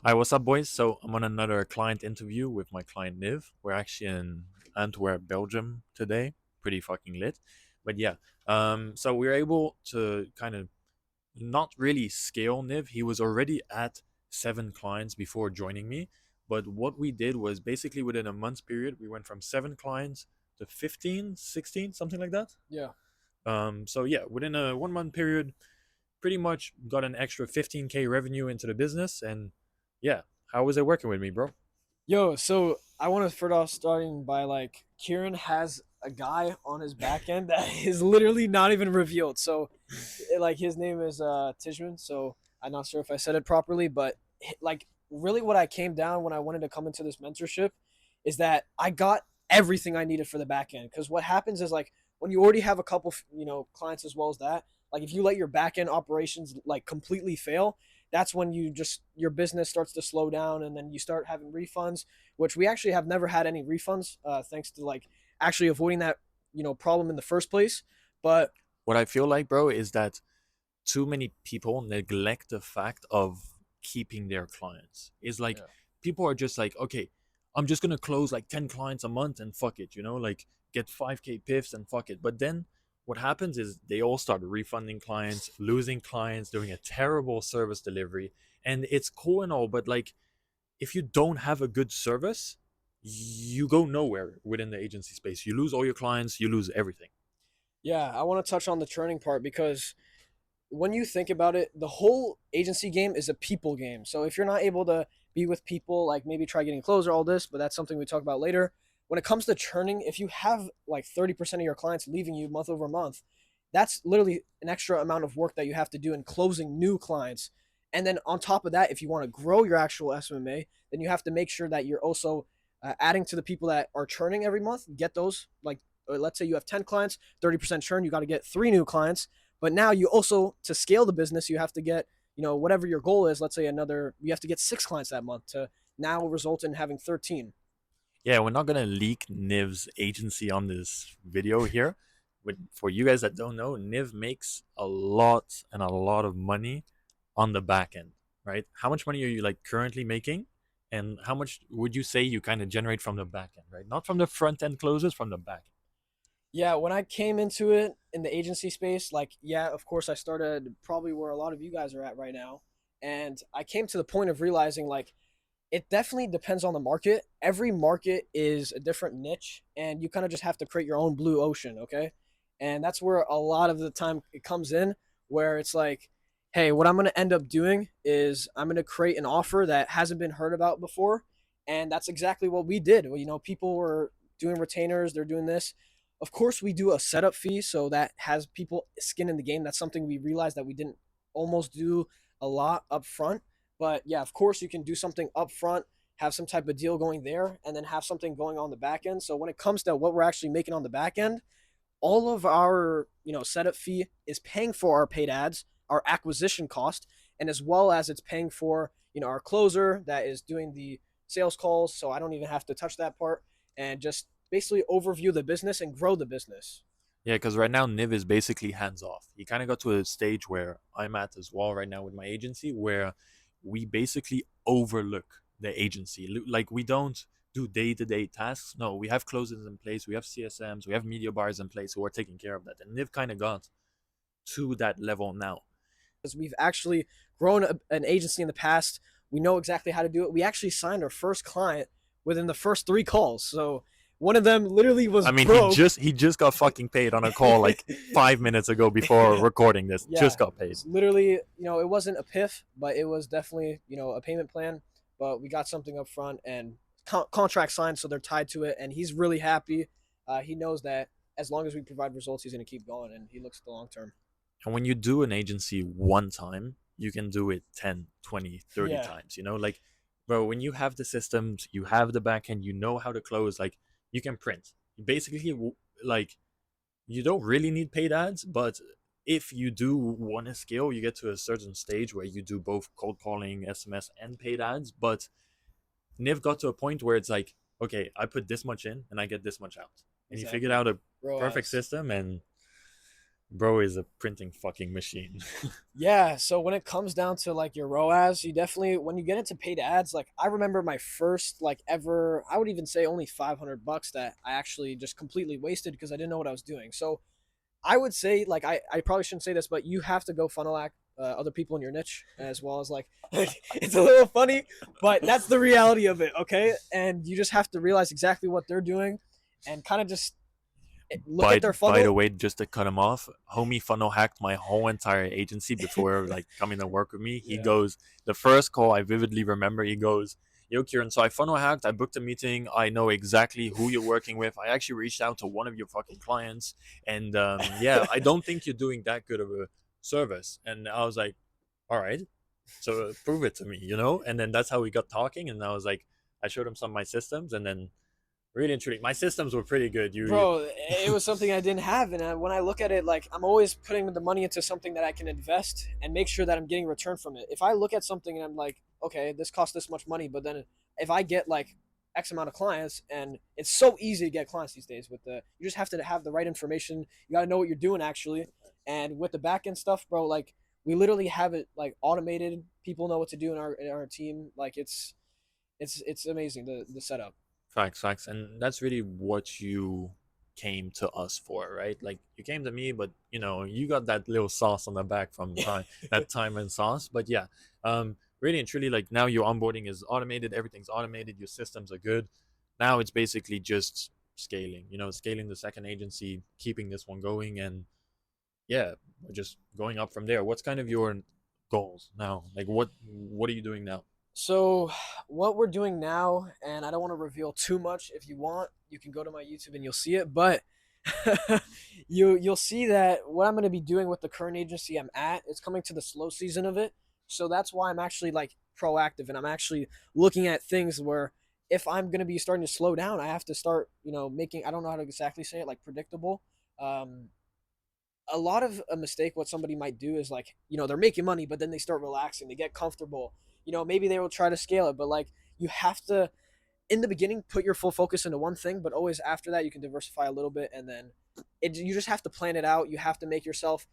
Hi, what's up, boys? So I'm on another client interview with my client Niv. We're actually in Antwerp, Belgium today. Pretty fucking lit. But yeah, so we were able to kind of not really scale Niv. He was already at 7 clients before joining me. But what we did was basically within a month's period, we went from 7 clients to 15, 16, something like that. Yeah. So yeah, within a 1 month period, pretty much got an extra 15K revenue into the business. And yeah, how was it working with me, bro? Yo, so I want to start off starting by like Kieran has a guy on his back end that is literally not even revealed. So like his name is Tishman, so I'm not sure if I said it properly, but like really what I came down when I wanted to come into this mentorship is that I got everything I needed for the back end. Because what happens is like when you already have a couple, clients as well as that, like if you let your back end operations like completely fail, that's when you just your business starts to slow down, and then you start having refunds, which we actually have never had any refunds, thanks to like actually avoiding that problem in the first place. But What I feel like, bro, is that too many people neglect the fact of keeping their clients. It's like yeah, people are just like, okay, I'm just gonna close like 10 clients a month and fuck it, like get 5K piffs and fuck it. But then what happens is they all start refunding clients, losing clients, doing a terrible service delivery. And it's cool and all, but like if you don't have a good service, you go nowhere within the agency space. You lose all your clients, you lose everything. yeah, I want to touch on the churning part because when you think about it, the whole agency game is a people game. So if you're not able to be with people, like maybe try getting closer, all this, but that's something we talk about later. When it comes to churning, if you have like 30% of your clients leaving you month over month, that's literally an extra amount of work that you have to do in closing new clients. And then on top of that, if you want to grow your actual SMMA, then you have to make sure that you're also adding to the people that are churning every month. Get those, like, let's say you have 10 clients, 30% churn, you got to get 3 new clients. But now you also, to scale the business, you have to get, whatever your goal is, let's say you have to get 6 clients that month to now result in having 13. Yeah, we're not gonna leak Niv's agency on this video here. But for you guys that don't know, Niv makes a lot and a lot of money on the back end, right? How much money are you like currently making? And how much would you say you kind of generate from the back end, right? Not from the front end closes, from the back end. Yeah, when I came into it in the agency space, like, yeah, of course, I started probably where a lot of you guys are at right now. And I came to the point of realizing, like, it definitely depends on the market. Every market is a different niche, and you kind of just have to create your own blue ocean, okay? And that's where a lot of the time it comes in, where it's like, hey, what I'm going to end up doing is I'm going to create an offer that hasn't been heard about before. And that's exactly what we did. Well, people were doing retainers, they're doing this. Of course, we do a setup fee, so that has people skin in the game. That's something we realized that we didn't almost do a lot up front. But yeah, of course, you can do something up front, have some type of deal going there, and then have something going on the back end. So when it comes to what we're actually making on the back end, all of our setup fee is paying for our paid ads, our acquisition cost, and as well as it's paying for our closer that is doing the sales calls. So I don't even have to touch that part, and just basically overview the business and grow the business. Yeah, because right now Niv is basically hands off. He kind of got to a stage where I'm at as well right now with my agency, where we basically overlook the agency. Like we don't do day to day tasks. No, we have closes in place, we have CSMs, we have media buyers in place who are taking care of that. And Niv kind of got to that level now. Because we've actually grown an agency in the past. We know exactly how to do it. We actually signed our first client within the first 3 calls. So one of them literally was I mean, he broke. just he just got fucking paid on a call like 5 minutes ago before recording this. Yeah, Just got paid. it's literally, it wasn't a PIF, but it was definitely, a payment plan. But we got something up front and contract signed, so they're tied to it. And he's really happy. He knows that as long as we provide results, he's going to keep going, and he looks at the long term. And when you do an agency one time, you can do it 10, 20, 30 Yeah, times. Like, bro, when you have the systems, you have the backend, you know how to close, like, you can print. Basically, like, you don't really need paid ads, but if you do want to scale, you get to a certain stage where you do both cold calling, SMS, and paid ads. But Niv got to a point where it's like, okay, I put this much in and I get this much out. And he figured exactly. out a perfect ROAS. system, and Bro is a printing fucking machine. Yeah, so when it comes down to like your ROAS, you definitely when you get into paid ads, like I remember my first like ever, I would even say only $500 that I actually just completely wasted because I didn't know what I was doing. So I would say like I probably shouldn't say this, but you have to go funnel act other people in your niche as well as like it's a little funny, but that's the reality of it, okay? And you just have to realize exactly what they're doing and kind of just look at their By the funnel. way, just to cut him off, homie funnel hacked my whole entire agency before like coming to work with me. He Yeah. goes, the first call I vividly remember, he goes, "Yo, Kieran, so I funnel hacked. I booked a meeting. I know exactly who you're working with. I actually reached out to one of your fucking clients, and yeah, I don't think you're doing that good of a service." And I was like, "All right, so prove it to me, you know?" And then that's how we got talking. And I was like, I showed him some of my systems, and then really and truly, my systems were pretty good. You Bro, it was something I didn't have, and when I look at it, like I'm always putting the money into something that I can invest and make sure that I'm getting return from it. If I look at something and I'm like, okay, this costs this much money, but then if I get like X amount of clients, and it's so easy to get clients these days with the, you just have to have the right information. You got to know what you're doing actually, and with the back end stuff, bro, like we literally have it like automated. People know what to do in our team. Like it's amazing the setup. facts, facts, and that's really what you came to us for, right? Like you came to me, but you know you got that little sauce on the back from time, that time and sauce. But yeah, really and truly, like now your onboarding is automated, everything's automated, your systems are good. Now it's basically just scaling, you know, scaling the second agency, keeping this one going, and yeah, we're just going up from there. What's kind of your goals now? Like what are you doing now? So, what we're doing now, and I don't want to reveal too much. If you want, you can go to my YouTube and you'll see it. But you'll see that what I'm going to be doing with the current agency I'm at, it's coming to the slow season of it. So that's why I'm actually like proactive, and I'm actually looking at things where if I'm going to be starting to slow down, I have to start, making. I don't know how to exactly say it, like predictable. Um, a lot of a mistake what somebody might do is like they're making money but then they start relaxing, they get comfortable, maybe they will try to scale it, but like you have to in the beginning put your full focus into one thing, but always after that you can diversify a little bit, and then you just have to plan it out. You have to make yourself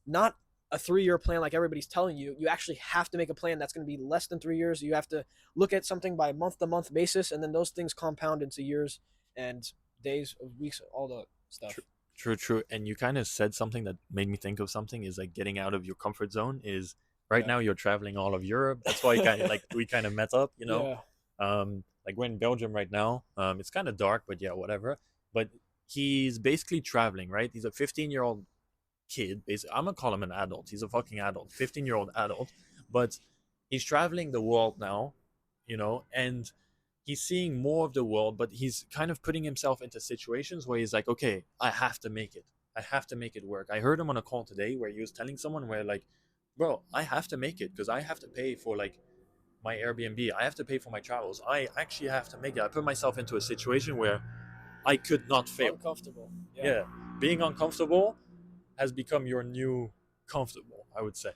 not a 3-year plan like everybody's telling you. You actually have to make a plan that's going to be less than 3 years. You have to look at something by month to month basis, and then those things compound into years and days, weeks, all the stuff. True, true, true. And you kind of said something that made me think of something is like getting out of your comfort zone is right Yeah. now you're traveling all of Europe. That's why kind of like we kind of met up, you know. Yeah. Like we're in Belgium right now. It's kind of dark, but yeah, whatever. But he's basically traveling, right? He's a 15-year-old kid. Basically, I'm gonna call him an adult. He's a fucking adult, 15-year-old adult. But he's traveling the world now, you know, and he's seeing more of the world, but he's kind of putting himself into situations where he's like, okay, I have to make it. I have to make it work. I heard him on a call today where he was telling someone where like, bro, I have to make it because I have to pay for like my Airbnb. I have to pay for my travels. I actually have to make it. I put myself into a situation where I could not fail. Uncomfortable. Yeah. Yeah. Being uncomfortable has become your new comfortable, I would say.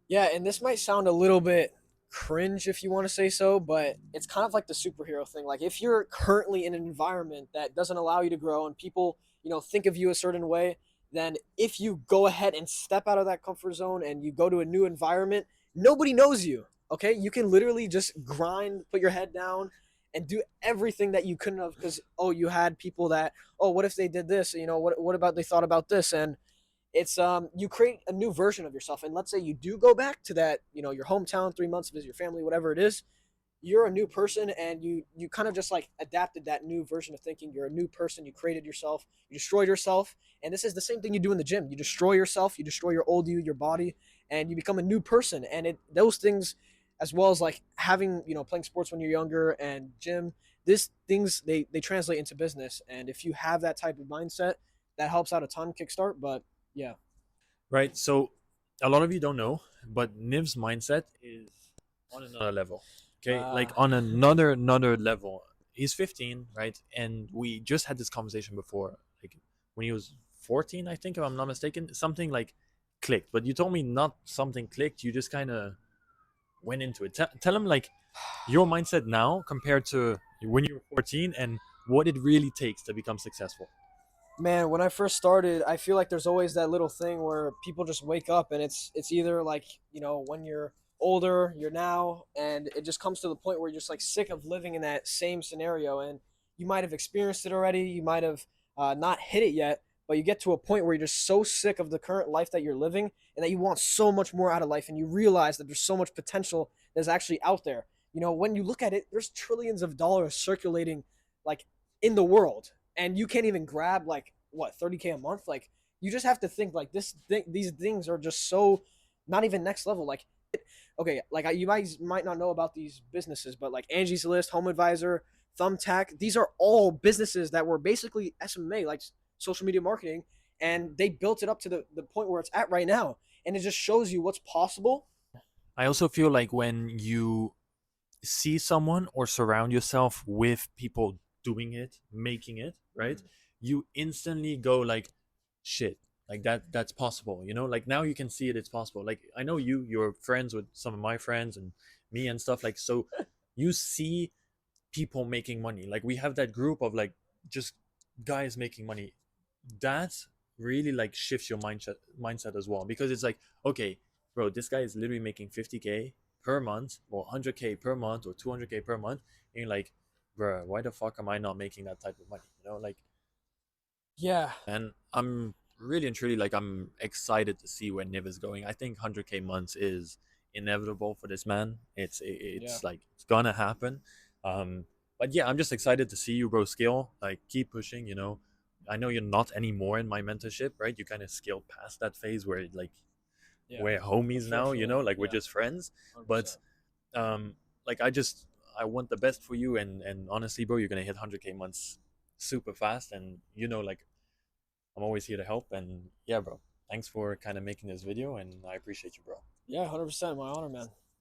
Yeah, and this might sound a little bit cringe if you want to say so, but it's kind of like the superhero thing. Like if you're currently in an environment that doesn't allow you to grow and people, think of you a certain way, then if you go ahead and step out of that comfort zone and you go to a new environment, nobody knows you. Okay? You can literally just grind, put your head down and do everything that you couldn't have because you had people that, what if they did this? What about they thought about this? And it's you create a new version of yourself, and let's say you do go back to that your hometown 3 months, visit your family, whatever it is. You're a new person, and you kind of just like adapted that new version of thinking. You're a new person. You created yourself. You destroyed yourself, and this is the same thing you do in the gym. You destroy yourself. You destroy your old you, your body, and you become a new person. And those things, as well as like having playing sports when you're younger and gym, this things they translate into business. And if you have that type of mindset, that helps out a ton. Kickstart, but yeah. Right? So a lot of you don't know, but Niv's mindset is on another level. Okay? Uh, Like on another level. He's 15, right? And we just had this conversation before. Like when he was 14, I think, if I'm not mistaken, something like clicked. But you told me not something clicked, you just kind of went into it. Tell him like your mindset now compared to when you were 14 and what it really takes to become successful. Man, when I first started, I feel like there's always that little thing where people just wake up and it's either like, when you're older, you're now, and it just comes to the point where you're just like sick of living in that same scenario, and you might have experienced it already, you might have not hit it yet, but you get to a point where you're just so sick of the current life that you're living and that you want so much more out of life, and you realize that there's so much potential that's actually out there. When you look at it, there's trillions of dollars circulating like in the world, and you can't even grab like what 30K a month. Like, you just have to think like these things are just so not even next level. Like, okay, like you might not know about these businesses, but like Angie's List, Home Advisor, Thumbtack, these are all businesses that were basically SMMA, like social media marketing, and they built it up to the point where it's at right now, and it just shows you what's possible. I also feel like when you see someone or surround yourself with people doing it, making it, right? Mm. You instantly go like, shit, like that's possible, Like now you can see it's possible. Like I know you're friends with some of my friends and me and stuff like so you see people making money. Like we have that group of like just guys making money. That really like shifts your mindset as well because it's like, okay, bro, this guy is literally making 50K per month or 100K per month or 200K per month, and you're like, bro, why the fuck am I not making that type of money? Like, Yeah, and I'm really and truly like I'm excited to see where Niv is going. I think 100K months is inevitable for this man. yeah, It's like it's gonna happen. Um, but yeah, I'm just excited to see you, bro. Scale, like keep pushing. I know you're not anymore in my mentorship, right? You kind of scaled past that phase where like yeah. we're homies now. Unfortunately, Like we're yeah, just friends. But 100%. um, like I want the best for you, and honestly, bro, you're gonna hit 100K months super fast, and like I'm always here to help. And yeah, bro, thanks for kind of making this video, and I appreciate you, bro. Yeah, 100%. My honor, man.